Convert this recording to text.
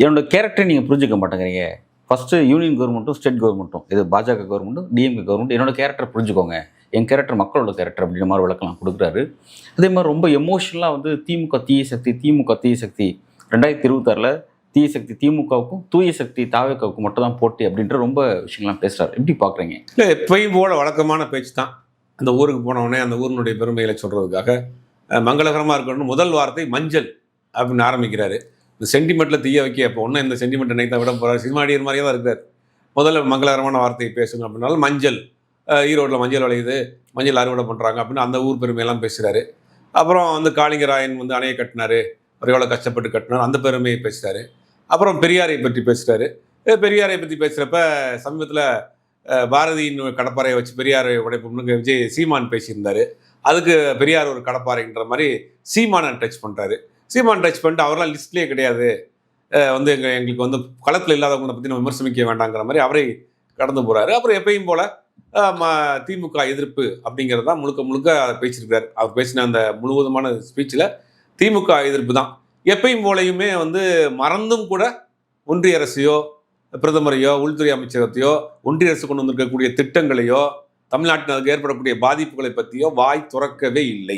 என்னோட கேரக்டரை நீங்கள் புரிஞ்சுக்க மாட்டேங்கிறீங்க. ஃபஸ்ட்டு யூனியன் கவர்மெண்ட்டும் ஸ்டேட் கவர்மெண்ட்டும், இது பாஜக கவர்மெண்ட்டும் டிஎம்கே கவர்மெண்ட், என்னோட கேரக்டரை புரிஞ்சுக்கோங்க, என் கேரக்டர் மக்களோட கேரக்டர் அப்படின்ற மாதிரி விளக்கலாம் கொடுக்குறாரு. அதே மாதிரி ரொம்ப எமோஷனலாக வந்து திமுக தீய சக்தி, திமுக தீய சக்தி, 2026 தீய சக்தி திமுகவுக்கும் தூய சக்தி தாவேக்காவுக்கும் மட்டும் தான் போட்டி அப்படின்ற ரொம்ப விஷயங்கள்லாம் பேசுகிறாரு. எப்படி பார்க்குறீங்க? இல்லை, எப்பயும் போல வழக்கமான பேச்சு தான். அந்த ஊருக்கு போனவுடனே அந்த ஊரினுடைய பெருமைகளை சொல்கிறதுக்காக மங்களகரமாக இருக்கணும்னு முதல் வார்த்தை மஞ்சள் அப்படின்னு ஆரம்பிக்கிறாரு. இந்த சென்டிமெண்ட்டில் தீய வைக்க இப்போ ஒன்றும் இந்த சென்டிமெண்ட் நைட் தான் விட போகிறார், சினிமா அடிக்கிற மாதிரியே தான் இருக்கார். முதல்ல மங்களகரமான வார்த்தையை பேசணும் அப்படின்னாலும் மஞ்சள், ஈரோட்டில் மஞ்சள் விளையுது, மஞ்சள் அறுவடை பண்ணுறாங்க அப்படின்னு அந்த ஊர் பெருமையெல்லாம் பேசுகிறாரு. அப்புறம் வந்து காளிங்கராயன் வந்து அணையை கட்டினார், அவர் எவ்வளோ கஷ்டப்பட்டு கட்டினார், அந்த பெருமையை பேசுகிறாரு. அப்புறம் பெரியாரை பற்றி பேசுகிறாரு. பெரியாரை பற்றி பேசுகிறப்ப சமீபத்தில் பாரதியின் கடப்பாறையை வச்சு பெரியாரை உடைப்போம்னு விஜய் சீமான் பேசியிருந்தார். அதுக்கு பெரியார் ஒரு கடப்பாறைன்ற மாதிரி சீமானை டச் பண்ணுறாரு. சீமான் டச் பண்ணிட்டு அவரெல்லாம் லிஸ்ட்லேயே கிடையாது, வந்து எங்களுக்கு வந்து களத்தில் இல்லாதவங்களை பற்றி நம்ம விமர்சனிக்க வேண்டாங்கிற மாதிரி அவரை கடந்து போகிறாரு. அப்புறம் எப்பயும் போல் திமுக எதிர்ப்பு அப்படிங்கிறது தான் முழுக்க முழுக்க அதை பேசியிருக்காரு. அவர் பேசின அந்த முழுவதுமான ஸ்பீச்சில் திமுக எதிர்ப்பு தான். எப்பயும் போலையுமே வந்து மறந்தும் கூட ஒன்றிய அரசையோ பிரதமரையோ உள்துறை அமைச்சகத்தையோ ஒன்றிய அரசு கொண்டு வந்திருக்கக்கூடிய திட்டங்களையோ தமிழ்நாட்டினருக்கு ஏற்படக்கூடிய பாதிப்புகளை பற்றியோ வாய் துறக்கவே இல்லை.